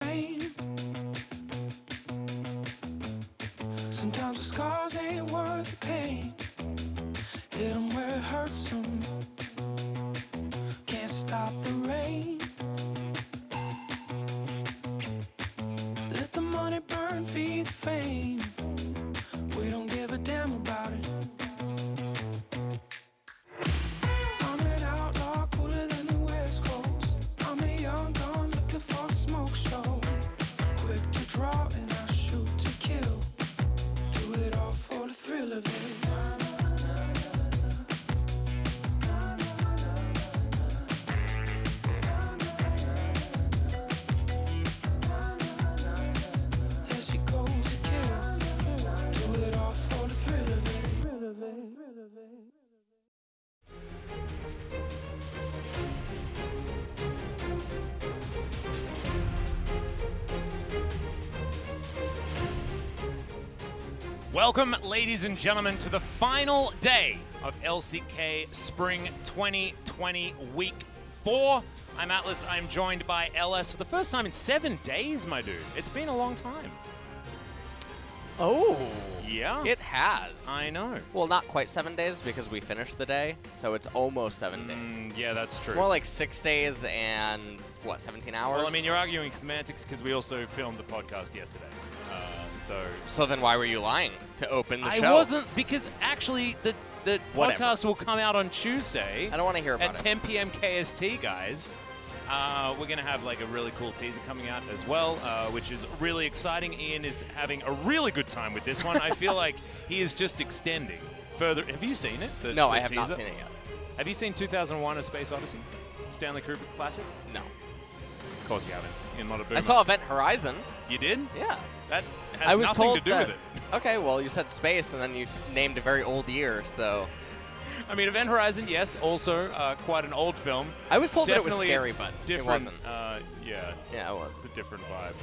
rain. Sometimes the scars ain't worth the pain. Hit 'em where it hurts 'em. Can't stop the rain. Let the money burn, feed the fame. We don't give a damn about it. I'm an outlaw, cooler than the West Coast. I'm a young gun looking for a smoke show. Quick to draw and I shoot to kill. Do it all for the thrill of it. There she goes to kill. Do it all for the thrill of it. Thrill of it. Thrill of it. Welcome, ladies and gentlemen, to the final day of LCK Spring 2020 Week 4. I'm Atlas. I'm joined by LS for the first time in 7 days, my dude. It's been a long time. Oh, Yeah? it has. I know. Well, not quite 7 days because we finished the day, so it's almost 7 days. Yeah, that's true. It's more like 6 days and, what, 17 hours? Well, I mean, you're arguing semantics because we also filmed the podcast yesterday. So then why were you lying to open the I show? wasn't, because actually the Whatever. podcast will come out on Tuesday. I don't want to hear about At it. 10 p.m. KST, guys. We're going to have like a really cool teaser coming out as well, which is really exciting. Ian is having a really good time with this one. I feel like he is just extending further. Have you seen it? No, the I have not teaser? seen it yet. Have you seen 2001: A Space Odyssey? Stanley Kubrick classic? No. Of course you haven't. You're not a boomer. I saw Event Horizon. You did? Yeah. That has I was nothing told to do that, with it. Okay, well, you said space, and then you named a very old year, so... I mean, Event Horizon, yes, also quite an old film. I was told that it was Definitely scary, but different. it wasn't. Yeah. Yeah, it was. It's a different vibe.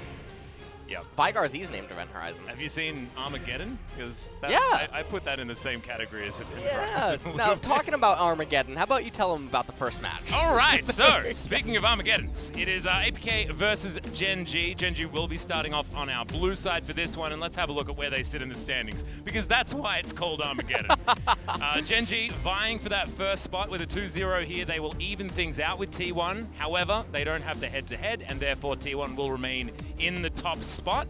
Yeah. Vygar Z's named Event Horizon. Have you seen Armageddon? Because Yeah. I put that in the same category as Event Yeah. Horizon. Now, talking about Armageddon, how about you tell them about the first match? All right, so speaking of Armageddons, it is APK versus Gen.G. Gen.G will be starting off on our blue side for this one, and let's have a look at where they sit in the standings, because that's why it's called Armageddon. Gen.G vying for that first spot with a 2-0 here. They will even things out with T1. However, they don't have the head-to-head, and therefore T1 will remain in the top spot.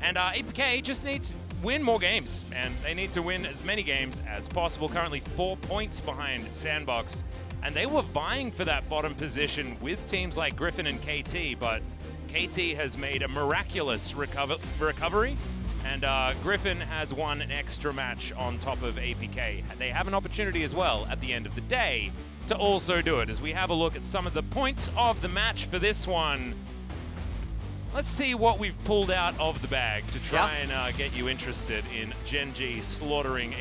And APK just need to win more games, and they need to win as many games as possible. Currently 4 points behind Sandbox, and they were vying for that bottom position with teams like Griffin and KT, but KT has made a miraculous recovery, and Griffin has won an extra match on top of APK. They have an opportunity as well at the end of the day to also do it. As we have a look at some of the points of the match for this one, let's see what we've pulled out of the bag to try and get you interested in Gen.G slaughtering,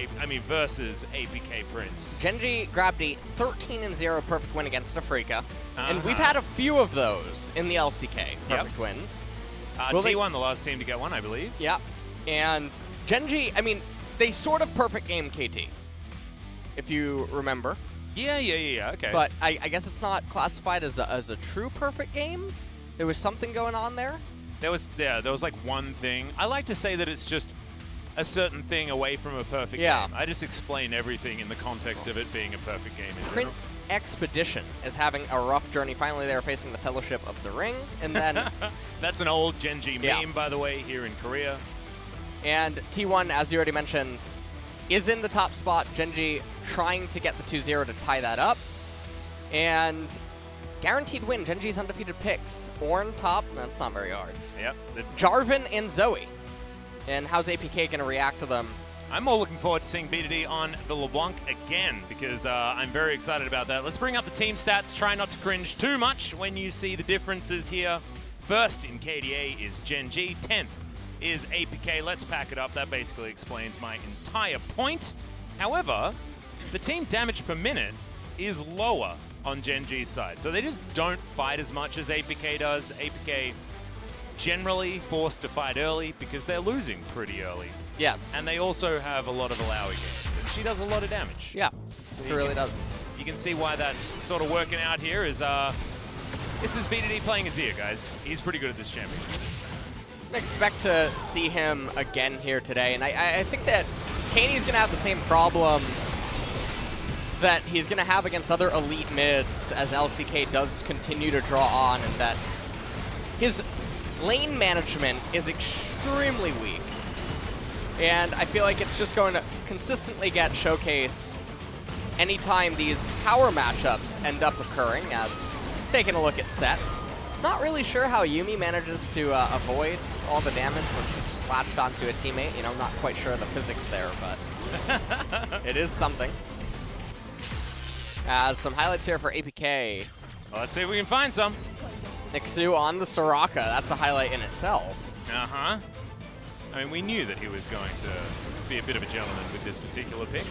versus APK Prince. Gen.G grabbed a 13-0 perfect win against Afrika, and we've had a few of those in the LCK perfect wins. Will they- T1, the last team to get one, I believe. Yeah, and Gen.G, they sort of perfect game KT, if you remember. Yeah, okay. But I guess it's not classified as a true perfect game. There was something going on there. there was like one thing. I like to say that it's just a certain thing away from a perfect game. I just explain everything in the context of it being a perfect game in general. Prince Expedition is having a rough journey. Finally, they're facing the Fellowship of the Ring, and then That's an old Gen.G meme, by the way, here in Korea. and T1, as you already mentioned, is in the top spot. Gen.G trying to get the 2-0 to tie that up, and guaranteed win. Gen.G's undefeated picks. Ornn top, that's not very hard. Yep. Jarvan and Zoe. And how's APK going to react to them? I'm more looking forward to seeing B2D on the LeBlanc again, because I'm very excited about that. Let's bring up the team stats. Try not to cringe too much when you see the differences here. First in KDA is Gen.G. 10th is APK. Let's pack it up. That basically explains my entire point. However, the team damage per minute is lower on Gen.G's side. So they just don't fight as much as APK does. APK generally forced to fight early because they're losing pretty early. Yes. And they also have a lot of Alawi games. And she does a lot of damage. Yeah, So it you really can- does. You can see why that's sort of working out here is This is BDD playing Azir, guys. He's pretty good at this champion. I expect to see him again here today, and I think that Kaney's going to have the same problem that he's going to have against other elite mids as LCK does continue to draw on, and that his lane management is extremely weak. And I feel like it's just going to consistently get showcased anytime these power matchups end up occurring, as taking a look at Set. Not really sure how Yuumi manages to avoid all the damage when she's just latched onto a teammate. You know, not quite sure of the physics there, but it is something. Some highlights here for APK. Well, let's see if we can find some. Nixu on the Soraka. That's a highlight in itself. Uh-huh. I mean, we knew that he was going to be a bit of a gentleman with this particular pick.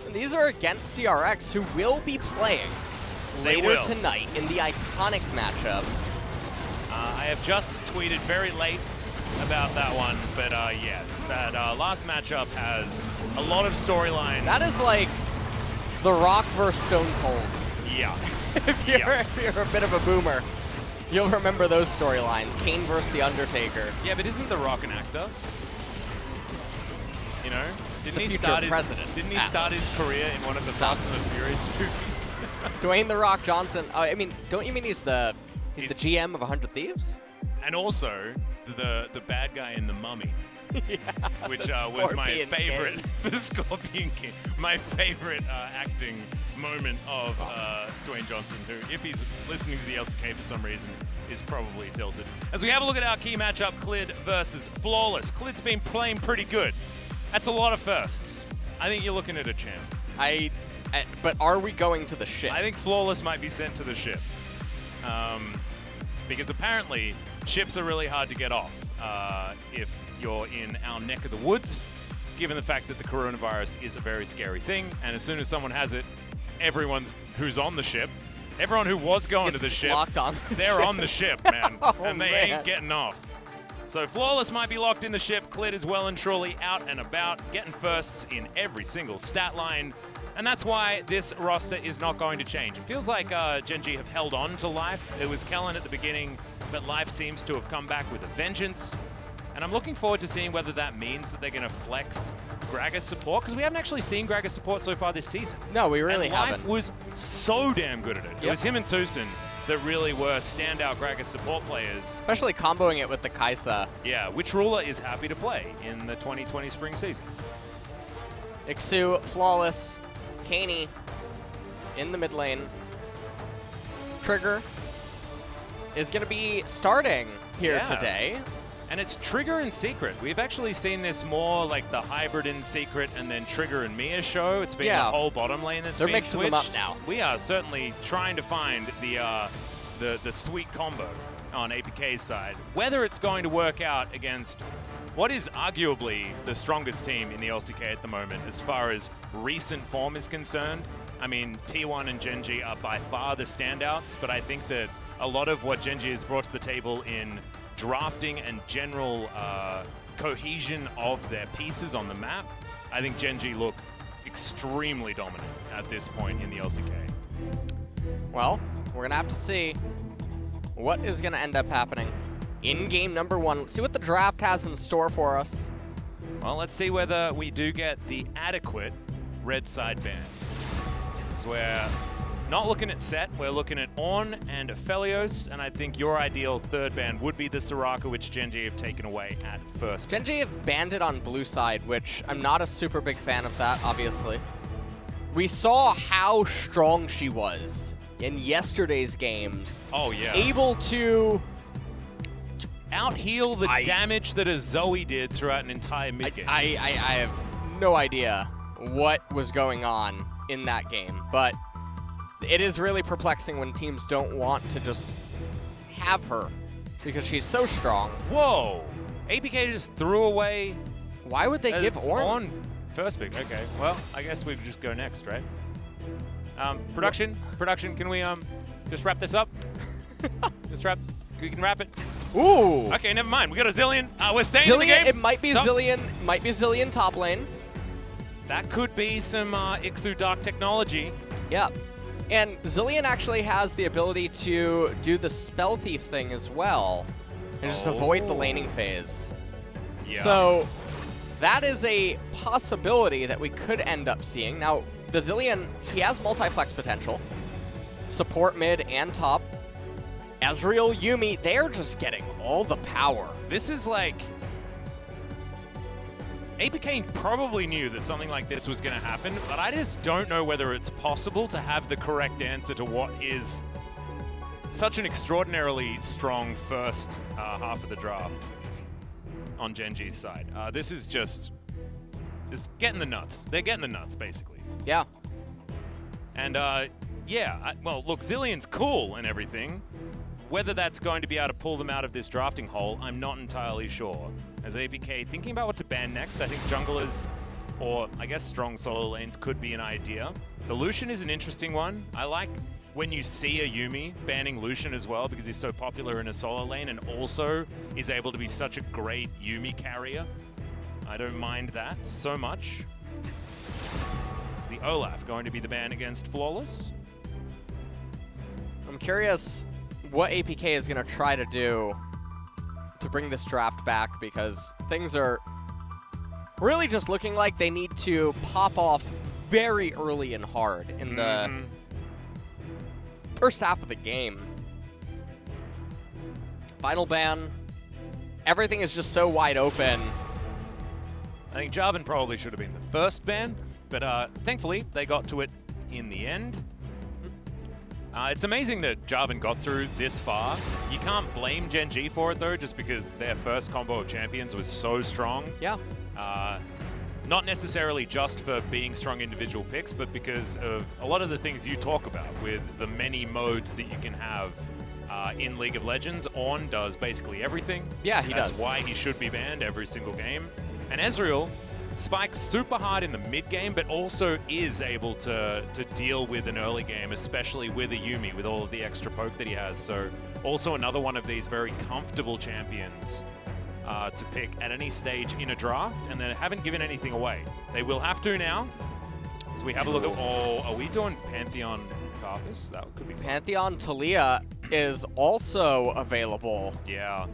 And these are against DRX, who will be playing later tonight in the iconic matchup. I have just tweeted very late about that one, but yes, that last matchup has a lot of storylines. That is like The Rock versus Stone Cold. Yeah. if you're a bit of a boomer, you'll remember those storylines. Kane versus The Undertaker. Yeah, but isn't The Rock an actor? You know? Didn't he start his career in one of the Fast and the Furious movies? Dwayne The Rock Johnson. I mean, don't you mean he's the GM of 100 Thieves? And also the bad guy in The Mummy. Yeah, which was my favorite, the Scorpion King, my favorite acting moment of Dwayne Johnson, who, if he's listening to the LCK for some reason, is probably tilted. As we have a look at our key matchup, Clid versus Flawless. Clid's been playing pretty good. That's a lot of firsts. I think you're looking at a champ. But are we going to the ship? I think Flawless might be sent to the ship. Because apparently, ships are really hard to get off if you're in our neck of the woods, given the fact that the coronavirus is a very scary thing, and as soon as someone has it, everyone who's on the ship, everyone who was going to the ship, they're on the ship, man, and they ain't getting off. So Flawless might be locked in the ship. Clid is well and truly out and about, getting firsts in every single stat line. And that's why this roster is not going to change. It feels like Gen.G have held on to Life. It was Kellen at the beginning, but Life seems to have come back with a vengeance. And I'm looking forward to seeing whether that means that they're going to flex Gragas support, because we haven't actually seen Gragas support so far this season. No, we really haven't. Life was so damn good at it. Yep. It was him and Tucson that really were standout Gragas support players. Especially comboing it with the Kaisa. Yeah, which ruler is happy to play in the 2020 spring season. Ixu, Flawless, Kaney in the mid lane. Trigger is going to be starting here today. And it's Trigger and Secret. We've actually seen this more like the hybrid in Secret and then Trigger and Mia show. It's been the whole bottom lane that's been switched. They're mixing them up now. We are certainly trying to find the sweet combo on APK's side. Whether it's going to work out against what is arguably the strongest team in the LCK at the moment as far as recent form is concerned. I mean, T1 and Gen.G are by far the standouts, but I think that a lot of what Gen.G has brought to the table in drafting and general cohesion of their pieces on the map, I think Gen.G look extremely dominant at this point in the LCK. Well, we're going to have to see what is going to end up happening in game number one. Let's see what the draft has in store for us. Well, let's see whether we do get the adequate red side bans. So we're not looking at Set, we're looking at Ornn and Aphelios, and I think your ideal third ban would be the Soraka, which Gen.G have taken away at first. Gen.G have banned it on blue side, which I'm not a super big fan of that, obviously. We saw how strong she was in yesterday's games. Oh, yeah. Able to out-heal the damage that a Zoe did throughout an entire mid-game. I have no idea what was going on in that game, but it is really perplexing when teams don't want to just have her because she's so strong. Whoa! APK just threw away. Why would they give Ornn? First pick. Okay. Well, I guess we just go next, right? Production. Can we just wrap this up? We can wrap it. Ooh. Okay, never mind. We got a Zillion. We're staying in the game. It might be Zillion. Might be Zillion top lane. That could be some Ixu Dark technology. Yep. And Zilean actually has the ability to do the Spell Thief thing as well, and just avoid the laning phase. Yeah. So that is a possibility that we could end up seeing. Now, the Zilean, he has multi-flex potential. Support mid and top. Ezreal, Yuumi, they're just getting all the power. This is like... APK probably knew that something like this was going to happen, but I just don't know whether it's possible to have the correct answer to what is such an extraordinarily strong first half of the draft on Gen.G's side. This is just... It's getting the nuts. They're getting the nuts, basically. Yeah. And, well, look, Zilean's cool and everything. Whether that's going to be able to pull them out of this drafting hole, I'm not entirely sure. As APK thinking about what to ban next, I think junglers, or I guess strong solo lanes could be an idea. The Lucian is an interesting one. I like when you see a Yuumi banning Lucian as well, because he's so popular in a solo lane and also is able to be such a great Yuumi carrier. I don't mind that so much. Is the Olaf going to be the ban against Flawless? I'm curious what APK is going to try to do to bring this draft back, because things are really just looking like they need to pop off very early and hard in the first half of the game. Final ban. Everything is just so wide open. I think Jarvan probably should have been the first ban, but thankfully they got to it in the end. It's amazing that Jarvan got through this far. You can't blame Gen.G for it though, just because their first combo of champions was so strong. Yeah. Not necessarily just for being strong individual picks, but because of a lot of the things you talk about with the many modes that you can have in League of Legends. Ornn does basically everything. Yeah, he does. That's why he should be banned every single game. And Ezreal spikes super hard in the mid game, but also is able to deal with an early game, especially with a Yuumi, with all of the extra poke that he has. So also another one of these very comfortable champions to pick at any stage in a draft, and they haven't given anything away. They will have to now. So we have a look at, are we doing Pantheon Carthus? That could be fun. Pantheon Talia is also available. Yeah.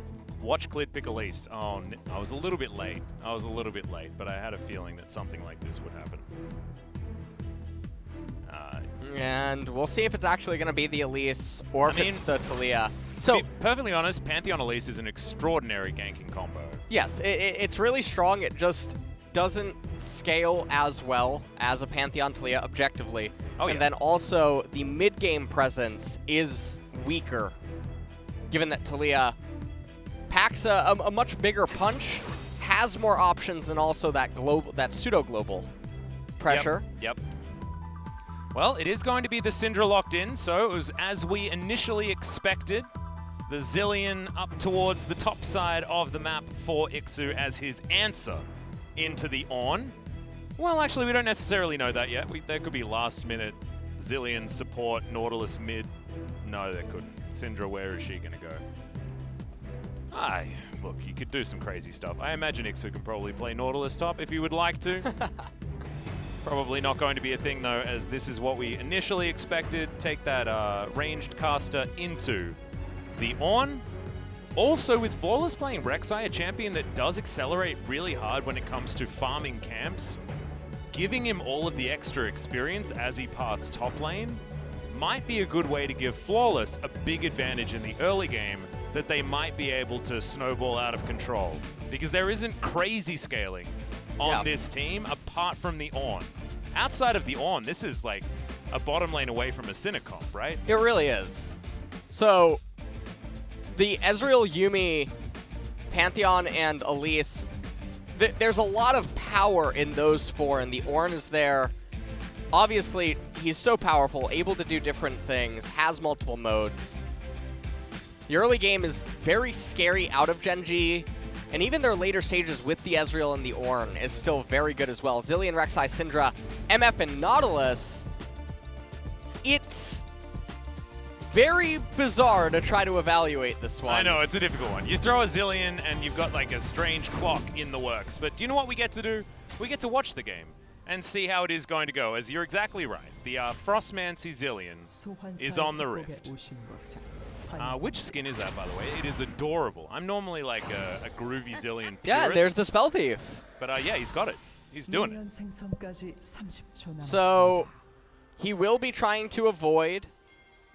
Watch Clid pick Elise. Oh, I was a little bit late. But I had a feeling that something like this would happen. And we'll see if it's actually going to be the Elise or if it's the Talia. So, to be perfectly honest, Pantheon Elise is an extraordinary ganking combo. Yes, it's really strong. It just doesn't scale as well as a Pantheon Talia objectively. Oh, and yeah. then also the mid-game presence is weaker, given that Talia packs a much bigger punch, has more options, and also that pseudo-global pressure. Yep. Well, it is going to be the Syndra locked in, so it was as we initially expected. The Zilean up towards the top side of the map for Ixu as his answer into the Ornn. Well, actually, we don't necessarily know that yet. There could be last-minute Zilean support, Nautilus mid. No, there couldn't. Syndra, where is she going to go? Look, you could do some crazy stuff. I imagine Ixu can probably play Nautilus top if you would like to. Probably not going to be a thing, though, as this is what we initially expected. Take that ranged caster into the Ornn. Also, with Flawless playing Rek'Sai, a champion that does accelerate really hard when it comes to farming camps, giving him all of the extra experience as he paths top lane might be a good way to give Flawless a big advantage in the early game that they might be able to snowball out of control. Because there isn't crazy scaling on this team apart from the Ornn. Outside of the Ornn, this is like a bottom lane away from a Sinner comp, right? It really is. So, the Ezreal, Yuumi, Pantheon, and Elise, there's a lot of power in those four, and the Ornn is there. Obviously, he's so powerful, able to do different things, has multiple modes. The early game is very scary out of Gen.G, and even their later stages with the Ezreal and the Ornn is still very good as well. Zilean, Rek'Sai, Syndra, MF, and Nautilus. It's very bizarre to try to evaluate this one. I know, it's a difficult one. You throw a Zilean and you've got like a strange clock in the works. But do you know what we get to do? We get to watch the game. and see how it is going to go. As you're exactly right, the Frostmancy Zillion is on the Rift. Which skin is that, by the way? It is adorable. I'm normally like a groovy Zillion purist. Yeah, there's the Spell Thief. But yeah, he's got it. He's doing it. So he will be trying to avoid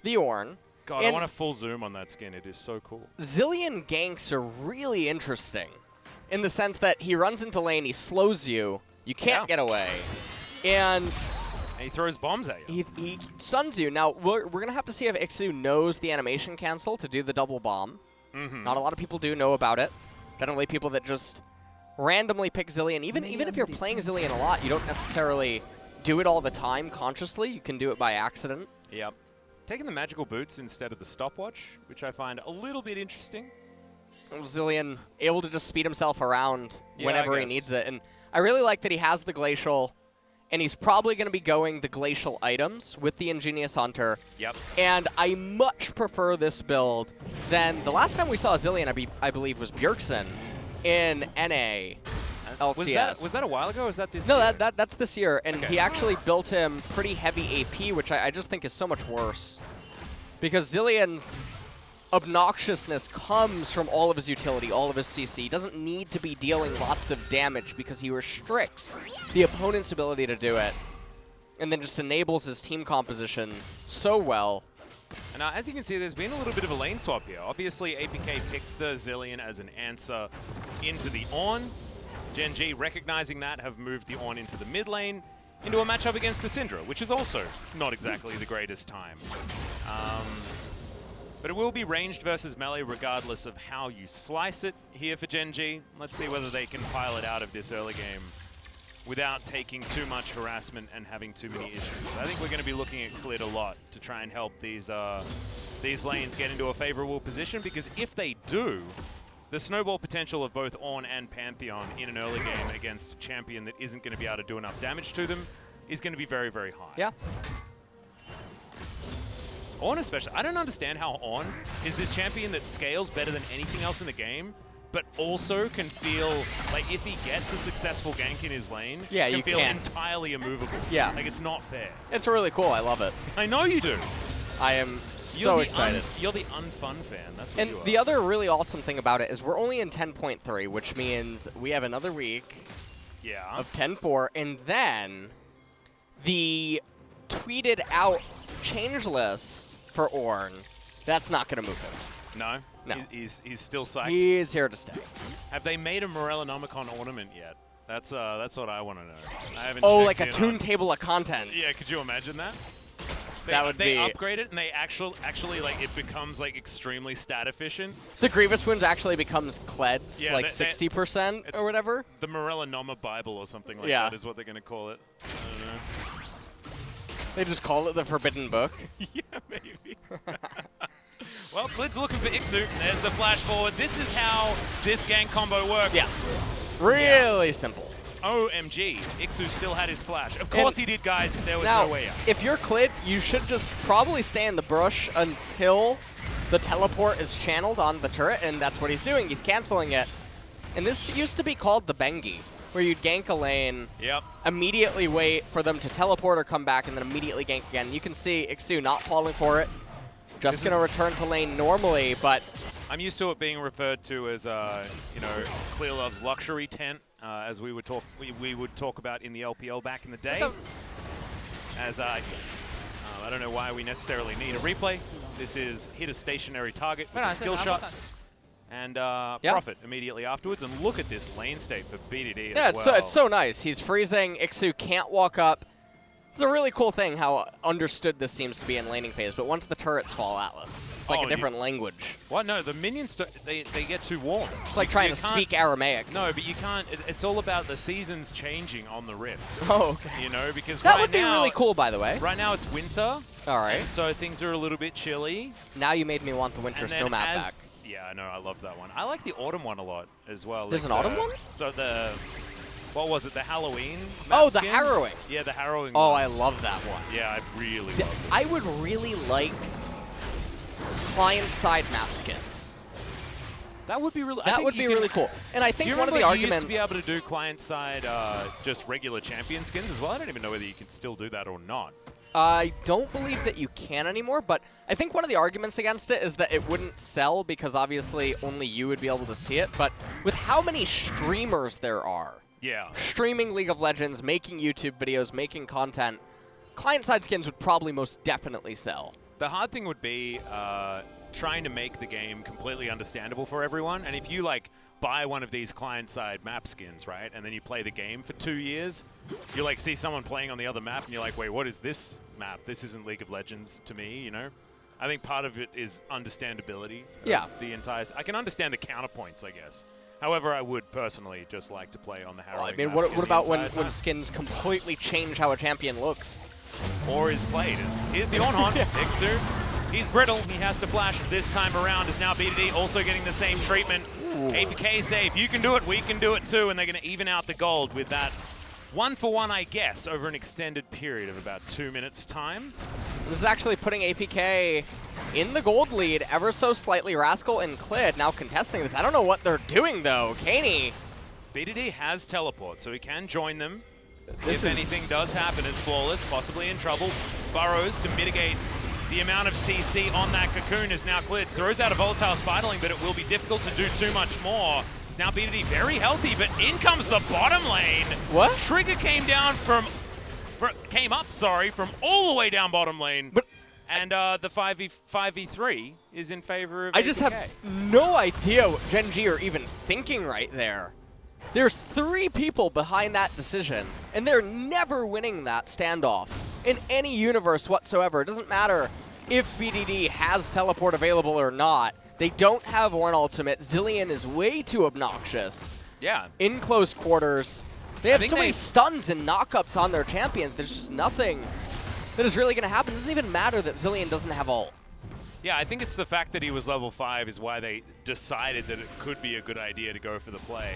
the Ornn. God, I want a full zoom on that skin. It is so cool. Zillion ganks are really interesting in the sense that he runs into lane, he slows you, you can't get away, and he throws bombs at you. He stuns you. Now, we're going to have to see if Ixu knows the animation cancel to do the double bomb. Not a lot of people do know about it. Generally, people that just randomly pick Zillion, even if you're playing Zillion a lot, you don't necessarily do it all the time consciously. You can do it by accident. Yep. Taking the magical boots instead of the stopwatch, which I find a little bit interesting. Zillion able to just speed himself around whenever he needs it. And I really like that he has the Glacial, and he's probably going to be going the Glacial items with the Ingenious Hunter. Yep. And I much prefer this build than the last time we saw Zillion, I believe, was Bjergsen in NA. LCS. Was that a while ago, or was that this year? No, that's this year, and he actually built him pretty heavy AP, which I just think is so much worse. Because Zillion's obnoxiousness comes from all of his utility, all of his CC. He doesn't need to be dealing lots of damage because he restricts the opponent's ability to do it, and then just enables his team composition so well. And as you can see, there's been a little bit of a lane swap here. Obviously, APK picked the Zillion as an answer into the Ornn. Gen.G, recognizing that, have moved the Ornn into the mid lane, into a matchup against the Syndra, which is also not exactly the greatest time. But it will be ranged versus melee regardless of how you slice it here for Gen.G. Let's see whether they can pile it out of this early game without taking too much harassment and having too many issues. I think we're going to be looking at Clit a lot to try and help these lanes get into a favorable position, because if they do, the snowball potential of both Ornn and Pantheon in an early game against a champion that isn't going to be able to do enough damage to them is going to be very, very high. Yeah. Ornn especially. I don't understand how Ornn is this champion that scales better than anything else in the game, but also can feel like if he gets a successful gank in his lane, can feel entirely immovable. Yeah. Like, it's not fair. It's really cool. I love it. I know you do. I am so excited. You're the unfun fan. That's what you are. And the other really awesome thing about it is we're only in 10.3, which means we have another week of 10.4, and then the tweeted out change list for Ornn, that's not going to move him. No? No. He's still psyched? He is here to stay. Have they made a Morellonomicon ornament yet? That's what I want to know. I haven't like a tune table of contents. Yeah, could you imagine that? They upgrade it and they actually like it becomes like extremely stat efficient. The Grievous Wounds actually becomes Kleds, like 60% or whatever. The Morellonoma Bible or something like that is what they're going to call it. I don't know. They just call it the Forbidden Book. Yeah, maybe. Well, Glid's looking for Ixu. There's the flash forward. This is how this gang combo works. Yeah. Really simple. OMG, Ixu still had his flash. Of course he did, guys. There was no way out. If you're Clid, you should just probably stay in the brush until the teleport is channeled on the turret, and that's what he's doing. He's canceling it. And this used to be called the Bengi, where you'd gank a lane, immediately wait for them to teleport or come back, and then immediately gank again. You can see Ixu not falling for it. Just going to return to lane normally, but I'm used to it being referred to as, Clear Love's luxury tent, as we would talk about in the LPL back in the day. As I don't know why we necessarily need a replay. This is hit a stationary target with a skill shot and profit immediately afterwards. And look at this lane state for BDD as well. Yeah, it's so nice. He's freezing. Ixu can't walk up. It's a really cool thing how understood this seems to be in laning phase, but once the turrets fall, Atlas, it's like a different language. What? No, the minions, they get too warm. It's like trying to speak Aramaic. No, but you can't. It's all about the seasons changing on the Rift. Oh, okay. You know, because that would be really cool, by the way. Right now it's winter. All right. And so things are a little bit chilly. Now you made me want the winter snow map back. Yeah, I know. I love that one. I like the autumn one a lot as well. There's an autumn one? So what was it? The Halloween? Oh, the Harrowing. Yeah, the Harrowing one. I love that one. Yeah, I really love it. I would really like client-side map skins. That would be really. That would be really cool. And I Do think you one of the remember you arguments used to be able to do client-side just regular champion skins as well? I don't even know whether you can still do that or not. I don't believe that you can anymore, but I think one of the arguments against it is that it wouldn't sell because obviously only you would be able to see it. But with how many streamers there are, Yeah. streaming League of Legends, making YouTube videos, making content, client-side skins would probably most definitely sell. The hard thing would be trying to make the game completely understandable for everyone. And if you like buy one of these client-side map skins, right, and then you play the game for 2 years, you like see someone playing on the other map, and you're like, wait, what is this map? This isn't League of Legends to me, you know? I think part of it is understandability. Yeah. The entire. I can understand the counterpoints, I guess. However, I would personally just like to play on the harrowing. I mean, map what skin the about when entire time. skins completely change how a champion looks? Or is played. Here's the Ornhon. Ixu. He's brittle. He has to flash this time around. Is now BDD also getting the same treatment. Ooh. APK say, if you can do it, we can do it too. And they're going to even out the gold with that 1-for-1, I guess, over an extended period of about 2 minutes' time. This is actually putting APK in the gold lead ever so slightly. Rascal and Clid now contesting this. I don't know what they're doing, though. Kaney. BDD has teleport, so he can join them. This If anything does happen, is Flawless, possibly in trouble. Burrows to mitigate the amount of CC on that Cocoon is now cleared. Throws out a Volatile Spiderling, but it will be difficult to do too much more. It's now BDD very healthy, but in comes the bottom lane. What? Trigger came down from all the way down bottom lane. But and the 5v3 is in favor of I just APK. have no idea what Gen.G are even thinking right there. There's 3 people behind that decision, and they're never winning that standoff in any universe whatsoever. It doesn't matter if BDD has teleport available or not. They don't have Ornn ultimate. Zilean is way too obnoxious. Yeah. In close quarters. They have think so many they- stuns and knockups on their champions. There's just nothing that is really going to happen. It doesn't even matter that Zilean doesn't have ult. Yeah, I think it's the fact that he was level 5 is why they decided that it could be a good idea to go for the play.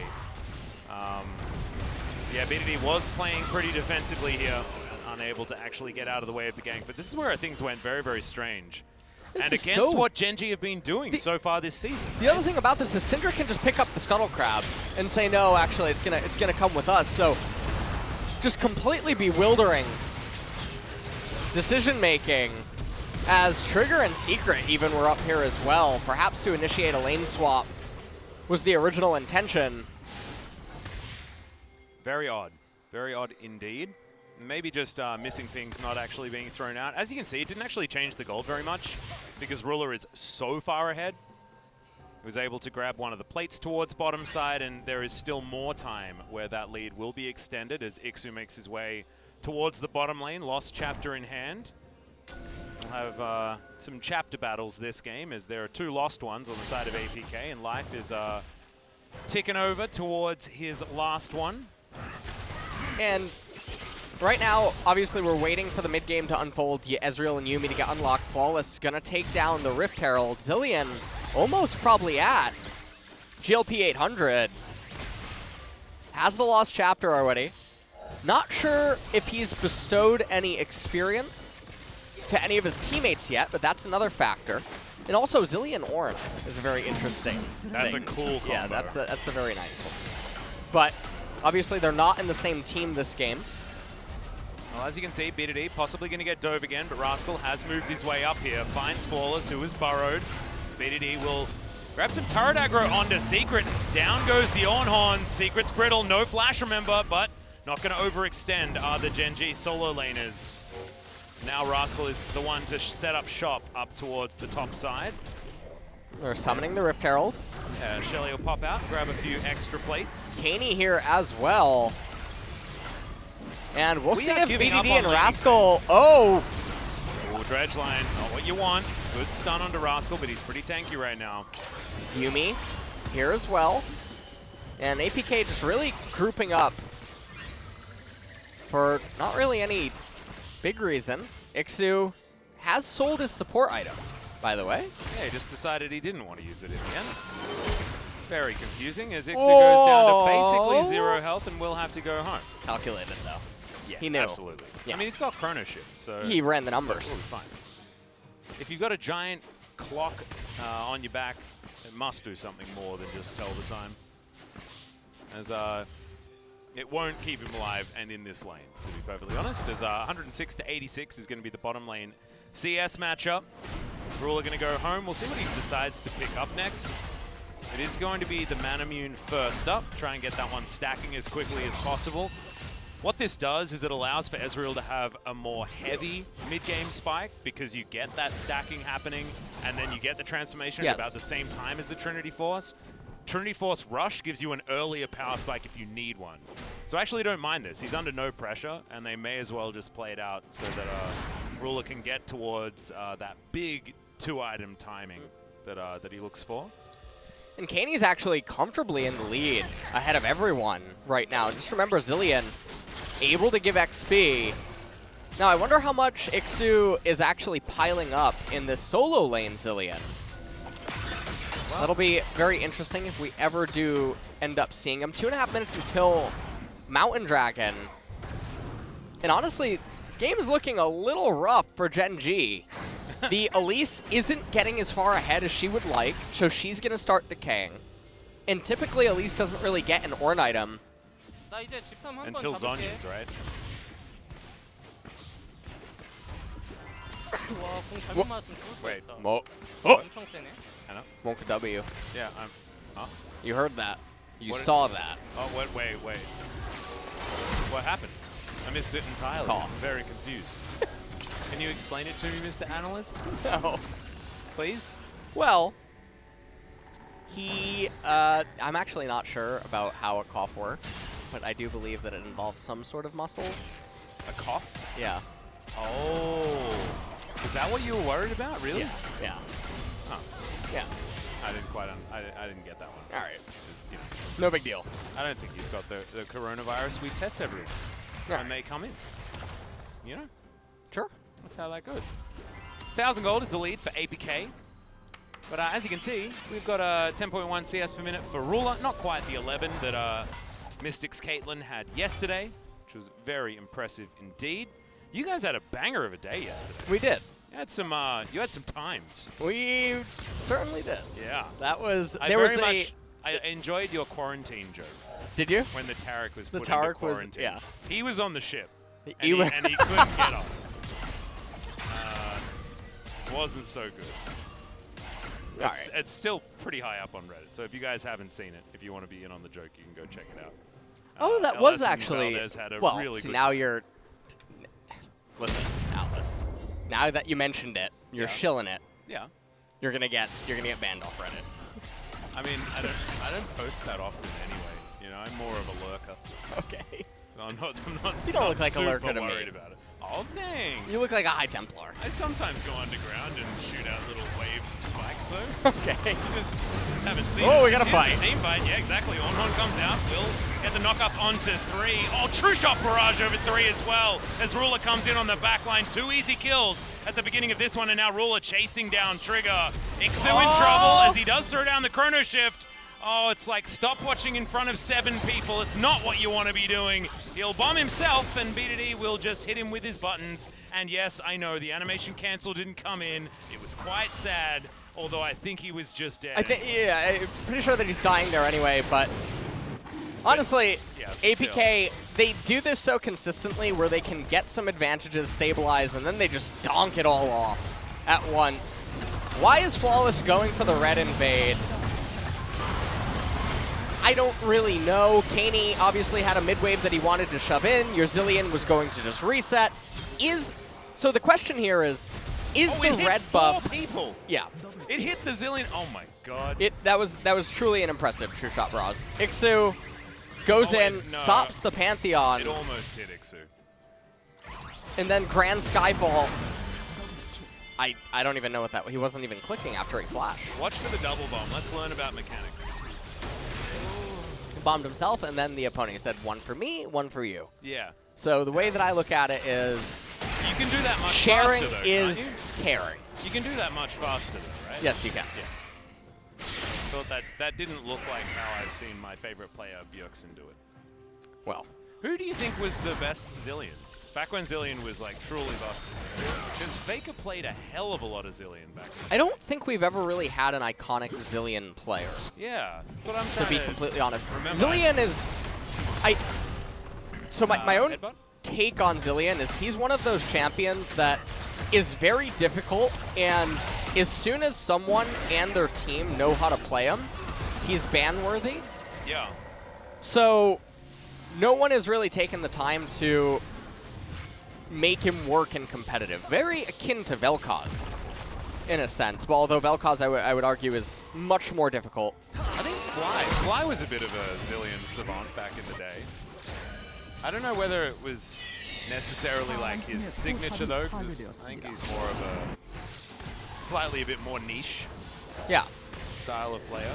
Yeah, BDD was playing pretty defensively here, unable to actually get out of the way of the gank. But this is where things went very, very strange. This and is against so- what Gen.G have been doing so far this season. The other thing about this is Syndra can just pick up the Scuttle Crab and say, no, actually, it's gonna come with us. So, just completely bewildering decision-making as Trigger and Secret even were up here as well. Perhaps to initiate a lane swap was the original intention. Very odd indeed. Maybe just missing things not actually being thrown out. As you can see, it didn't actually change the gold very much because Ruler is so far ahead. He was able to grab one of the plates towards bottom side, and there is still more time where that lead will be extended as Ixu makes his way towards the bottom lane, lost chapter in hand. We'll have some chapter battles this game as there are 2 lost ones on the side of APK, and Life is ticking over towards his last one. And right now, obviously, we're waiting for the mid-game to unfold. Ezreal and Yuumi to get unlocked. Flawless gonna take down the Rift Herald. Zilean almost probably at GLP 800. Has the lost chapter already. Not sure if he's bestowed any experience to any of his teammates yet, but that's another factor. And also, Zilean Ornn is a very interesting That's thing. a cool combo. Yeah, that's a very nice one. But obviously, they're not in the same team this game. Well, as you can see, BDD possibly going to get dove again, but Rascal has moved his way up here. Finds Flawless, who is burrowed. BDD will grab some turret aggro onto Secret. Down goes the Ornhorn. Secret's brittle, no flash, remember, but not going to overextend are the Gen.G solo laners. Now Rascal is the one to set up shop up towards the top side. They're summoning the Rift Herald. Shelly will pop out, grab a few extra plates. Kaney here as well. And we'll We see are if giving BDD up on and laning Rascal... phase. Oh! Ooh, Dredge line, not what you want. Good stun onto Rascal, but he's pretty tanky right now. Yuumi here as well. And APK just really grouping up for not really any big reason. Ixu has sold his support item, by the way. Yeah, he just decided he didn't want to use it in the end. Very confusing as Ixu goes down to basically 0 health and will have to go home. Calculated, though. Yeah, He knew. absolutely. Yeah. I mean, he's got Chrono Shift, so He ran the we'll numbers. be fine. If you've got a giant clock on your back, it must do something more than just tell the time. As it won't keep him alive and in this lane, to be perfectly honest. As 106 to 86 is going to be the bottom lane CS matchup. Rula going to go home. We'll see what he decides to pick up next. It is going to be the Manamune first up. Try and get that one stacking as quickly as possible. What this does is it allows for Ezreal to have a more heavy mid-game spike because you get that stacking happening and then you get the transformation at about the same time as the Trinity Force. Trinity Force Rush gives you an earlier power spike if you need one. So I actually don't mind this. He's under no pressure and they may as well just play it out so that Rula can get towards that big 2-item timing that he looks for. And Kaney's actually comfortably in the lead ahead of everyone right now. Just remember Zilean able to give XP. Now I wonder how much Ixu is actually piling up in this solo lane Zilean. Well, that'll be very interesting if we ever do end up seeing him. 2.5 minutes until Mountain Dragon. And honestly, this game is looking a little rough for Gen.G. The Elise isn't getting as far ahead as she would like, so she's going to start decaying. And typically Elise doesn't really get an Ornn item until Zhonya's, right? Wait. Wonka W. Yeah, huh? You heard that. You What saw that. Oh, wait. What happened? I missed it entirely. Call. I'm very confused. Can you explain it to me, Mr. Analyst? No. Please? Well, I'm actually not sure about how a cough works, but I do believe that it involves some sort of muscles. A cough? Yeah. Oh. Is that what you were worried about, really? Yeah. Huh. Yeah. I didn't quite, I didn't get that one. All right. You know, No big deal. I don't think he's got the coronavirus. We test everyone when they come in. You know? Sure. That's how that goes. 1,000 gold is the lead for APK. But as you can see, we've got a 10.1 CS per minute for Rula. Not quite the 11 that Mystics Caitlyn had yesterday, which was very impressive indeed. You guys had a banger of a day yesterday. We did. You had some times. We certainly did. Yeah. That was, I enjoyed your quarantine joke. Did you? When the Taric was put into Taric quarantine. yeah. He was on the ship. And He he couldn't get off. Wasn't so good. It's still pretty high up on Reddit, so if you guys haven't seen it, if you want to be in on the joke, you can go check it out. Oh, that was LS actually... had a well, really see, good now time. you're... Listen, Atlas. Now that you mentioned it, you're shilling it. Yeah. You're gonna get banned off Reddit. I mean, I don't post that often anyway. You know, I'm more of a lurker. Okay. So I'm not You don't look like a super lurker to me. worried about it. Oh, thanks. You look like a High Templar. I sometimes go underground and shoot out little waves of spikes, though. Okay. Just haven't seen Oh, it. we got a fight. Team fight, yeah, exactly. Ornn comes out. Will get the knock up onto 3. Oh, true shot barrage over 3 as well. As Rula comes in on the back line. 2 easy kills at the beginning of this one, and now Rula chasing down Trigger. Ixu in trouble as he does throw down the chrono shift. Oh, it's like stopwatching in front of 7 people. It's not what you want to be doing. He'll bomb himself, and BDD will just hit him with his buttons. And yes, I know, the animation cancel didn't come in. It was quite sad, although I think he was just dead. I'm pretty sure that he's dying there anyway, but honestly, APK, they do this so consistently where they can get some advantages, stabilize, and then they just donk it all off at once. Why is Flawless going for the red invade? I don't really know. Kaney obviously had a mid-wave that he wanted to shove in. Your Zilean was going to just reset. So the question here is the red buff... people. Yeah. It hit the Zilean. Oh my god. That was truly an impressive true shot barrage. Ixu goes in, stops the Pantheon. It almost hit Ixu. And then Grand Skyfall. I don't even know what that was. He wasn't even clicking after he flashed. Watch for the double bomb. Let's learn about mechanics. Bombed himself, and then the opponent said, 1 for me, 1 for you. Yeah. So the way that I look at it is... You can do that much sharing faster, though, is can't you? caring. You can do that much faster, though, right? Yes, you can. Yeah. Thought that didn't look like how I've seen my favorite player, Bjergsen, do it. Well. Who do you think was the best Zilean? Back when Zilean was like truly busted. Because Faker played a hell of a lot of Zilean back then. I don't think we've ever really had an iconic Zilean player, Yeah, that's what I'm to trying be completely honest. remember. Zilean is... So my own Headbutt? take on Zilean is he's one of those champions that is very difficult, and as soon as someone and their team know how to play him, he's ban-worthy. Yeah. So no one has really taken the time to make him work in competitive. Very akin to Vel'Koz, in a sense. Well, although Vel'Koz, I would argue, is much more difficult. I think Fly was a bit of a Zilean savant back in the day. I don't know whether it was necessarily like his signature though, because I think he's more of a slightly a bit more niche Yeah. style of player.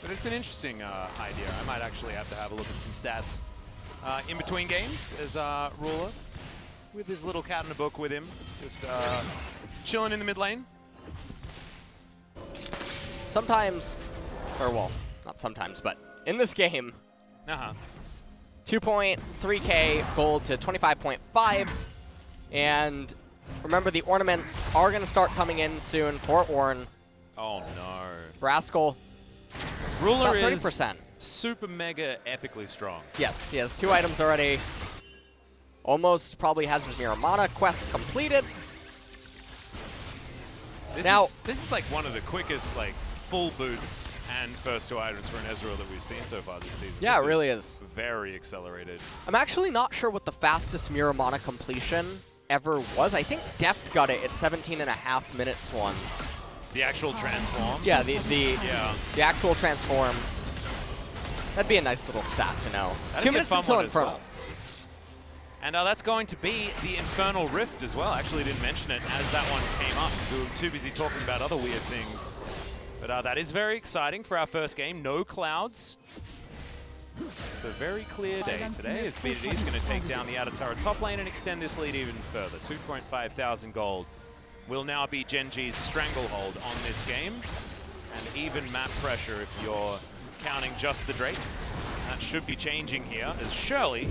But it's an interesting idea. I might actually have to have a look at some stats in between games as Ruler, with his little cat in a book with him, just chilling in the mid lane. Sometimes, or well, not sometimes, but in this game, 2.3k gold to 25.5, and remember the ornaments are going to start coming in soon for Ornn. Oh no. Rascal, Ruler about is 30%. super mega epically strong. Yes, he has 2 items already. Almost probably has his Miramana quest completed. This is like one of the quickest like full boots and first 2 items for an Ezreal that we've seen so far this season. Yeah, This it really is. Very accelerated. I'm actually not sure what the fastest Miramana completion ever was. I think Deft got it at 17.5 minutes once. The actual transform. Yeah, the actual transform. That'd be a nice little stat to know. That'd 2 be a minutes fun until one as Infernal. well. And that's going to be the Infernal Rift as well. Actually didn't mention it as that one came up. We were too busy talking about other weird things. But that is very exciting for our first game. No clouds. It's a very clear day today as BDD is going to take down the outer turret top lane and extend this lead even further. 2.5 thousand gold will now be Gen.G's stranglehold on this game. And even map pressure if you're counting just the Drakes. That should be changing here as Shirley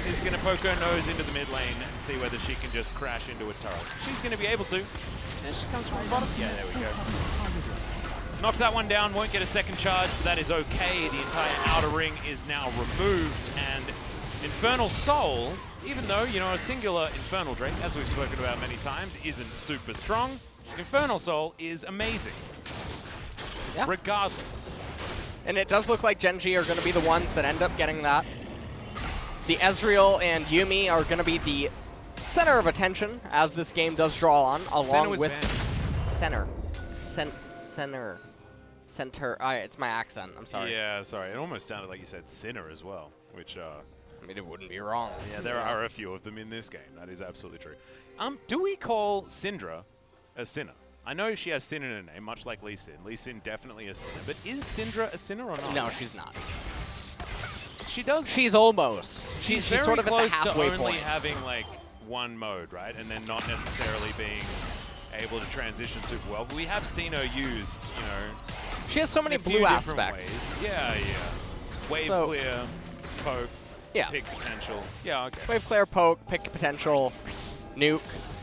is going to poke her nose into the mid lane and see whether she can just crash into a turret. She's going to be able to. There she comes from the bottom. Yeah, there we go. Knock that one down, won't get a second charge, but that is okay. The entire outer ring is now removed, and Infernal Soul, even though, you know, a singular Infernal Drake, as we've spoken about many times, isn't super strong, Infernal Soul is amazing. Yeah. Regardless. And it does look like Gen.G are going to be the ones that end up getting that. The Ezreal and Yuumi are going to be the center of attention as this game does draw on, along with Senna. Center. It's my accent. I'm sorry. Yeah, sorry. It almost sounded like you said Sinner as well, which, I mean, it wouldn't be wrong. yeah, there are a few of them in this game. That is absolutely true. Do we call Syndra a sinner? I know she has sin in her name, much like Lee Sin. Lee Sin definitely a sinner, but is Syndra a sinner or not? No, she's not. She does. She's almost. She's very sort of at close the halfway to only point. having like one mode, right? And then not necessarily being able to transition super well. But we have seen her used, you know, She has so many in a few blue different aspects. ways. Yeah. Wave So- clear, poke, Yeah. pick potential. Yeah, okay. Wave clear, poke, pick potential, nuke.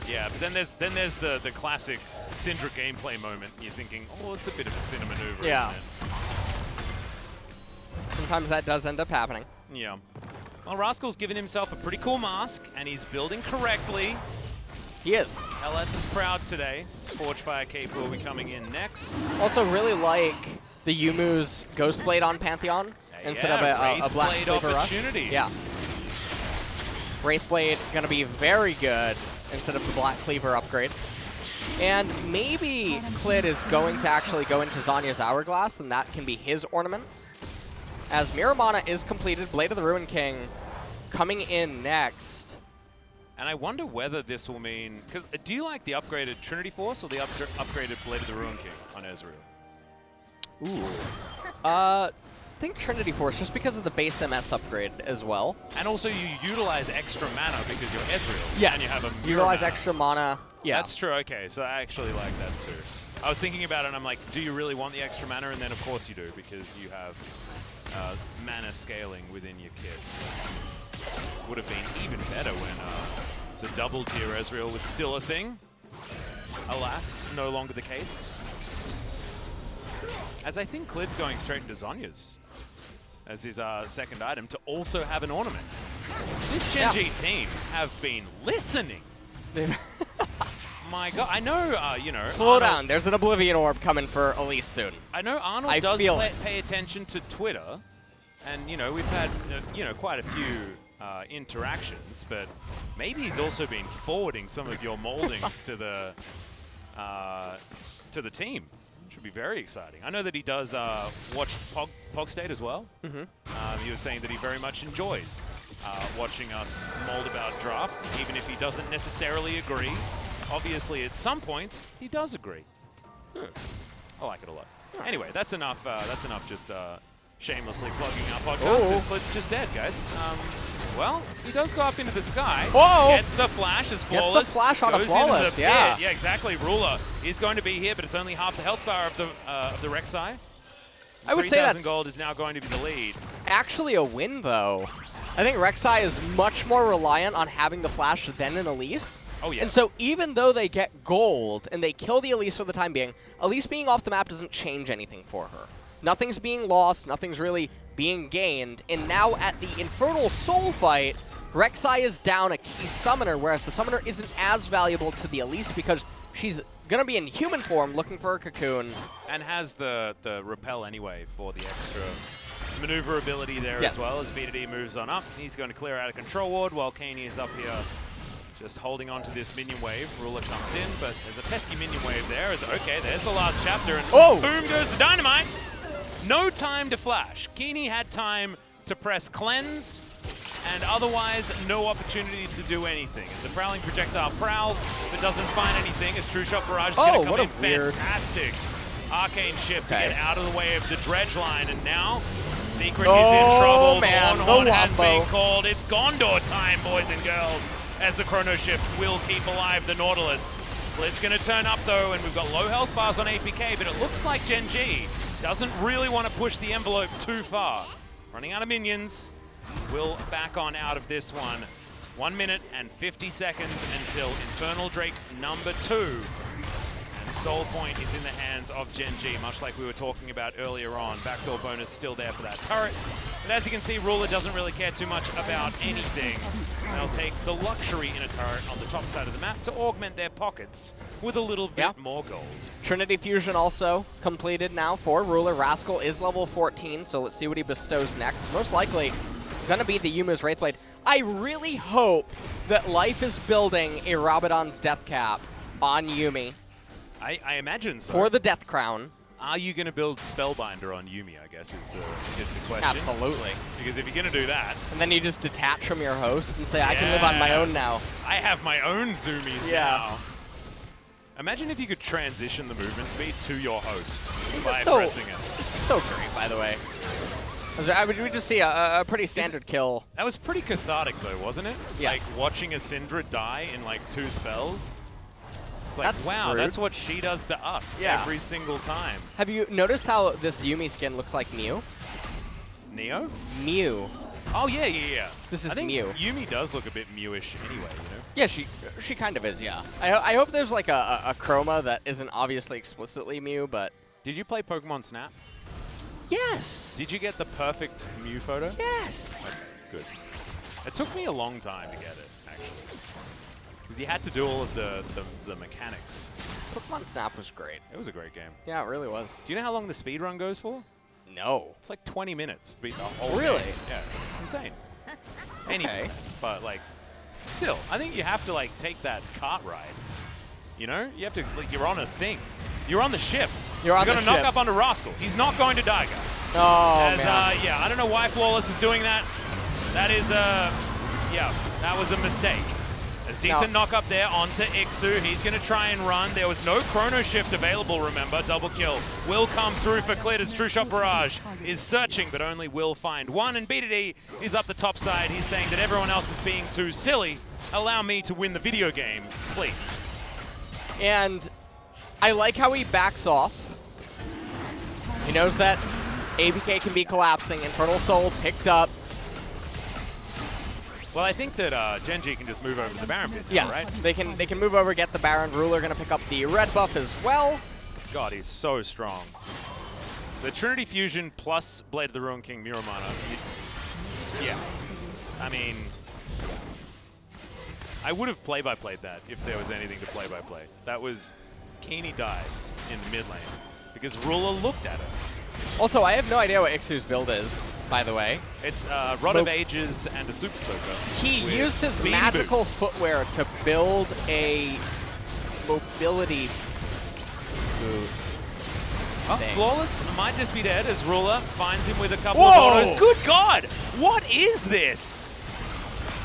Yeah, but then there's the classic Syndra gameplay moment. You're thinking, oh, it's a bit of a sinner maneuver, Yeah. isn't Sometimes that does end up happening. it? Yeah. Well, Rascal's given himself a pretty cool mask, and he's building correctly. He is. LS is proud today. His Forgefire Cape will be coming in next. Also really like the Yumu's Ghost Blade on Pantheon instead of a Black Blade Cleaver Rush. opportunities. Yeah. Wraith Blade gonna be very good instead of the Black Cleaver upgrade. And maybe Klid is going to actually go into Zanya's Hourglass, and that can be his ornament. As Miramana is completed, Blade of the Ruin King coming in next. And I wonder whether this will mean... Because do you like the upgraded Trinity Force or the upgraded Blade of the Ruin King on Ezreal? Ooh. I think Trinity Force, just because of the base MS upgrade as well. And also you utilize extra mana because you're Ezreal. Yes. And you have a mirror Utilize mana. extra mana. Yeah. That's true, okay. So I actually like that too. I was thinking about it and I'm like, do you really want the extra mana? And then of course you do, because you have mana scaling within your kit. Would have been even better when the double tier Ezreal was still a thing. Alas, no longer the case. As I think Clid's going straight into Zhonya's as his second item to also have an ornament. This Gen.G team have been listening. My God, I know, you know. Slow down, there's an Oblivion Orb coming for Elise soon. I know Arnold does pay attention to Twitter, and, you know, we've had, you know, quite a few interactions, but maybe he's also been forwarding some of your moldings to the team. Should be very exciting. I know that he does watch Pog State as well. He was saying that he very much enjoys watching us mold about drafts, even if he doesn't necessarily agree. Obviously, at some points, he does agree. I like it a lot. Anyway, that's enough. That's enough. Just shamelessly plugging our podcast. This Clid's just dead, guys. Well, he does go up into the sky. Whoa! Gets the flash as flawless. Gets the flash on a goes flawless, into the yeah. pit. Yeah, exactly. Ruler is going to be here, but it's only half the health bar of the Rek'Sai. I would say 3,000 that's gold is now going to be the lead. actually a win, though. I think Rek'Sai is much more reliant on having the flash than an Elise. Oh, yeah. And so even though they get gold and they kill the Elise for the time being, Elise being off the map doesn't change anything for her. Nothing's being lost, nothing's really being gained, and now at the Infernal Soul fight, Rek'Sai is down a key summoner, whereas the summoner isn't as valuable to the Elise because she's going to be in human form looking for a cocoon. And has the repel anyway for the extra maneuverability there Yes. as well as BDD moves on up. He's going to clear out a control ward while Kaney is up here just holding on to this minion wave. Ruler comes in, but there's a pesky minion wave there. Okay, there's the last chapter, and boom goes the dynamite. No time to flash. Keeney had time to press cleanse, and otherwise no opportunity to do anything. As the prowling projectile prowls, but doesn't find anything, as True Shot Barrage is going to come in. Fantastic arcane shift to get out of the way of the dredge line, and now Secret is in trouble. Man, Horn has been called. It's Gondor time, boys and girls, as the Chrono Shift will keep alive the Nautilus. Blitz going to turn up, though, and we've got low health bars on APK, but it looks like Gen.G doesn't really want to push the envelope too far. Running out of minions, will back on out of this one. 1 minute and 50 seconds until Infernal Drake number 2. And Soul Point is in the hands of Gen.G, much like we were talking about earlier on. Backdoor bonus still there for that turret. But as you can see, Ruler doesn't really care too much about anything. They'll take the luxury in a turret on the top side of the map to augment their pockets with a little bit more gold. Trinity Fusion also completed now for Ruler. Rascal is level 14, so let's see what he bestows next. Most likely going to be the Yumu's Wraithblade. I really hope that Life is building a Rabadon's Death Cap on Yuumi. I imagine so. For the Death Crown. Are you going to build Spellbinder on Yuumi, I guess, is the question. Absolutely. Because if you're going to do that... And then you just detach from your host and say, I can live on my own now. I have my own Zoomies now. Imagine if you could transition the movement speed to your host by pressing it. This is so great, by the way. We just see a pretty standard kill. That was pretty cathartic, though, wasn't it? Yeah. Like, watching a Syndra die in, like, 2 spells. It's like, That's wow, rude. that's what she does to us every single time. Have you noticed how this Yuumi skin looks like Mew? Neo? Mew. Oh, yeah. This is I think Mew. Yuumi does look a bit Mewish anyway, you know? Yeah, she kind of is, yeah. I hope there's like a chroma that isn't obviously explicitly Mew, but... Did you play Pokemon Snap? Yes! Did you get the perfect Mew photo? Yes! Okay, good. It took me a long time to get it, actually. Because you had to do all of the mechanics. Pokemon Snap was great. It was a great game. Yeah, it really was. Do you know how long the speedrun goes for? No. It's like 20 minutes to beat the whole Really? game. Yeah, it's insane. Any percent. But, like, still, I think you have to, like, take that cart ride. You know? You have to, like, you're on a thing. You're on the ship. You're going to knock up onto Rascal. He's not going to die, guys. Oh, man. Yeah, I don't know why Flawless is doing that. That is, yeah, that was a mistake. There's decent knock up there onto Ixu. He's going to try and run. There was no Chrono Shift available, remember. Double kill will come through for Clid as True Shot Barrage is searching, but only will find one. And BDD is up the top side. He's saying that everyone else is being too silly. Allow me to win the video game, please. And I like how he backs off. He knows that APK can be collapsing. Infernal Soul picked up. Well, I think that Gen.G can just move over to the Baron pit, Yeah, right? they can move over, get the Baron. Ruler going to pick up the red buff as well. God, he's so strong. The Trinity Fusion plus Blade of the Ruin King Muramana. Yeah. I mean, I would have play-by-played that if there was anything to play-by-play. That was Keeney dies in the mid lane because Ruler looked at it. Also, I have no idea what Ixu's build is, by the way. It's Rod of Ages and a Super Soaker. He with used his speed magical boots. footwear to build a mobility boot. Oh, thing. Flawless might just be dead as Ruler finds him with a couple Whoa! of autos. Good God! What is this?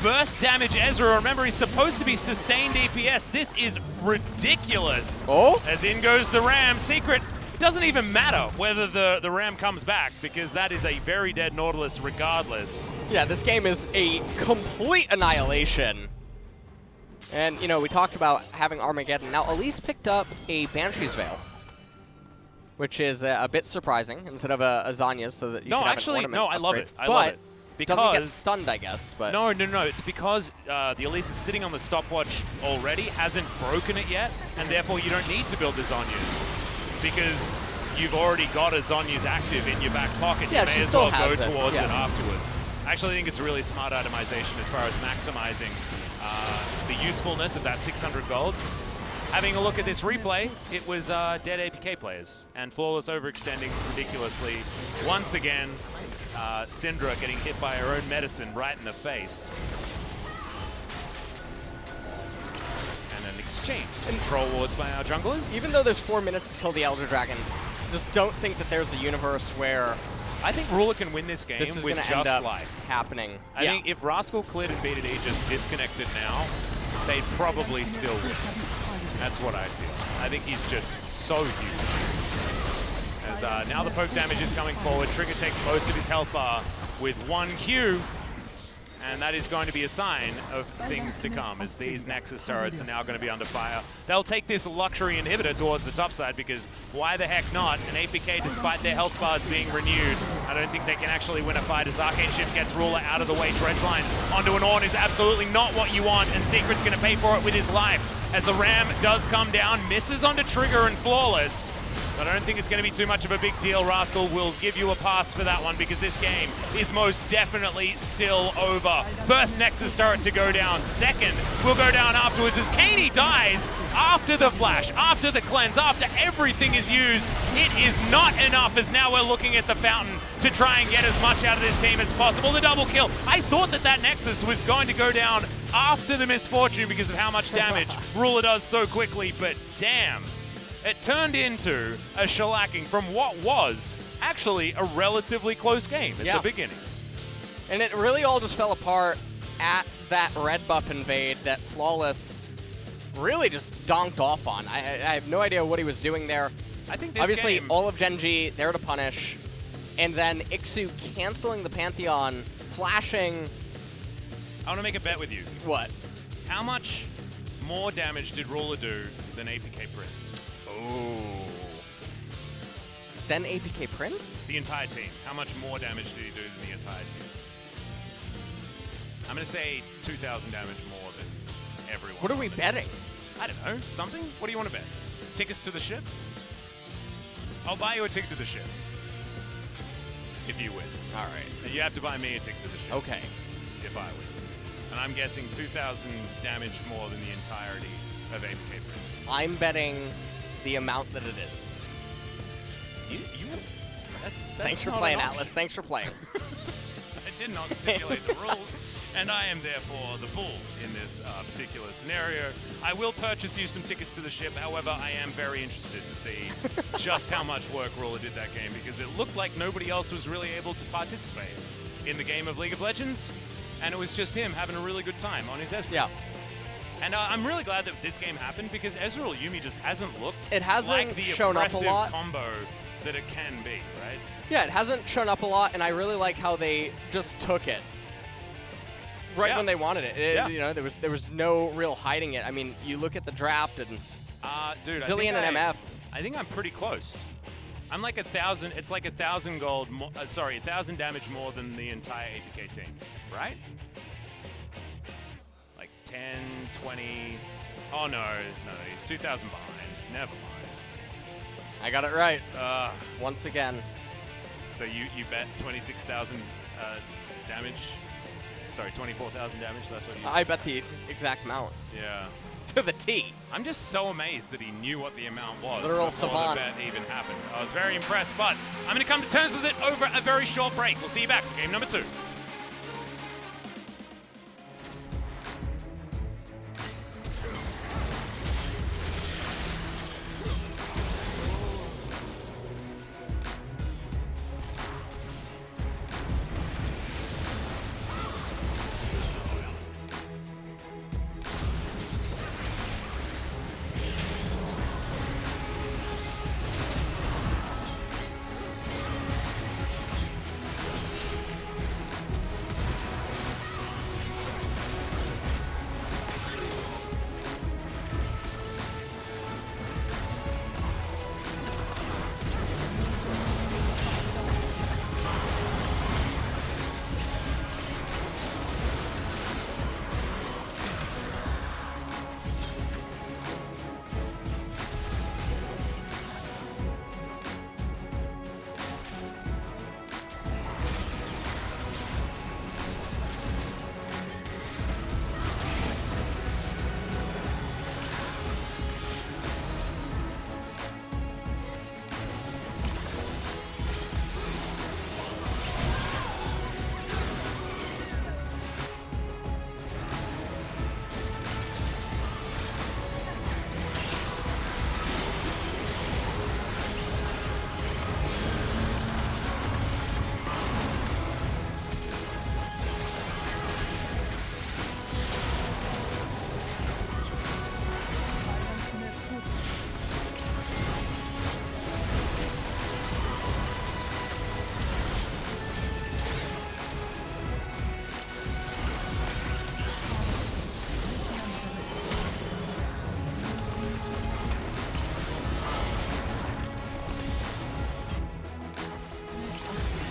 Burst damage Ezreal. Remember, he's supposed to be sustained DPS. This is ridiculous. Oh? As in goes the Ram. Secret. It doesn't even matter whether the Ram comes back because that is a very dead Nautilus regardless. Yeah, this game is a complete annihilation. And, you know, we talked about having Armageddon. Now, Elise picked up a Banshee's Veil, which is a bit surprising instead of a Zanya's, so that you can have an ornament I love upgrade. it. I love it. But doesn't get stunned, I guess. But No. It's because the Elise is sitting on the stopwatch already, hasn't broken it yet, and therefore you don't need to build the Zonyas because you've already got a Zonyas active in your back pocket. Yeah, You may she as still well go has it. towards Yeah. it afterwards. Actually, I think it's a really smart itemization as far as maximizing the usefulness of that 600 gold. Having a look at this replay, it was dead APK players and Flawless overextending ridiculously. Once again, Syndra getting hit by her own medicine right in the face. And an exchange. Control wards by our junglers. even though there's 4 minutes until the Elder Dragon, just don't think that there's a universe where I think Ruler can win this game this is with going to just end up life. happening. I think if Rascal, Clit, and BDD just disconnected now, they'd probably still win. That's what I feel. I think he's just so huge. As now the poke damage is coming forward. Trigger takes most of his health bar with 1 Q. And that is going to be a sign of things to come, as these Nexus turrets are now going to be under fire. They'll take this luxury inhibitor towards the top side, because why the heck not? An APK, despite their health bars being renewed, I don't think they can actually win a fight, as Arcane Shift gets Ruler out of the way. Dredgeline onto an Ornn is absolutely not what you want, and Secret's going to pay for it with his life. As the Ram does come down, misses onto Trigger and Flawless. But I don't think it's going to be too much of a big deal. Rascal will give you a pass for that one because this game is most definitely still over. First Nexus turret to go down. Second will go down afterwards as Kaney dies after the flash, after the cleanse, after everything is used. It is not enough, as now we're looking at the fountain to try and get as much out of this team as possible. The double kill. I thought that Nexus was going to go down after the misfortune because of how much damage Ruler does so quickly, but damn. It turned into a shellacking from what was actually a relatively close game at the beginning. And it really all just fell apart at that red buff invade that Flawless really just donked off on. I have no idea what he was doing there. I think this Obviously, game, all of Gen.G there to punish, and then Ixu canceling the Pantheon, flashing. I want to make a bet with you. What? How much more damage did Ruler do than APK Prince? Oh. Then APK Prince? The entire team. How much more damage did he do than the entire team? I'm going to say 2,000 damage more than everyone. What are we betting? I don't know. Something? What do you want to bet? Tickets to the ship? I'll buy you a ticket to the ship. If you win. All right. And you have to buy me a ticket to the ship. Okay. If I win. And I'm guessing 2,000 damage more than the entirety of APK Prince. I'm betting the amount that it is. That's Thanks for not playing, an option. Atlas. Thanks for playing. I did not stipulate the rules, and I am therefore the fool in this particular scenario. I will purchase you some tickets to the ship. However, I am very interested to see just how much work Ruler did that game, because it looked like nobody else was really able to participate in the game of League of Legends, and it was just him having a really good time on his Ezreal. Yeah. And I'm really glad that this game happened, because Ezreal Yuumi just hasn't looked It hasn't like the shown up a oppressive lot. combo that it can be, right? Yeah, it hasn't shown up a lot, and I really like how they just took it right when they wanted it. You know, there was no real hiding it. I mean, you look at the draft and Dude, Zillion and MF. I think I'm pretty close. I'm like 1,000. It's like 1,000 gold. 1,000 damage more than the entire APK team, right? 10, 20. Oh no, he's 2,000 behind. Never mind. I got it right. Once again. So you bet 26,000 damage. Sorry, 24,000 damage. That's what you. I bet the exact amount. Yeah. To the T. I'm just so amazed that he knew what the amount was Literal before savant. the bet even happened. I was very impressed, but I'm going to come to terms with it over a very short break. We'll see you back for game number 2.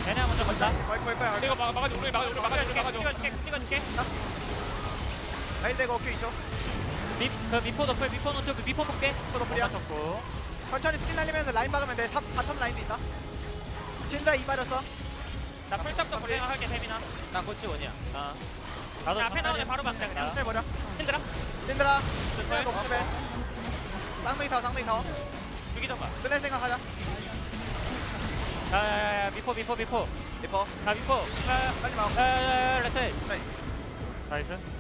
쟤네 먼저 간다. 거의 이거 막아줘, 우리 막아줘. 찍어줄게. 라인 대고 오케이 있죠. 미포 너플, 미포 노트, 미포 볼게. 포도 프리야. 천천히 스킨 날리면서 라인 박으면 돼. 바텀 라인도 있다. 진다 이 빠졌어. 나 풀탑도 불행할게, 세민아. 나 고치 원이야. 나도 앞에 나오네, 바로 막자, 그냥. 해보자. 힘들어? 진들아. 스킨 녹스벨. 쌍둥이 타워. 죽이 좀 봐. 끝낼 생각하자. 야, 미포. 리퍼. 자, 미포. 빨리 막아. 레트. 네. 나이스.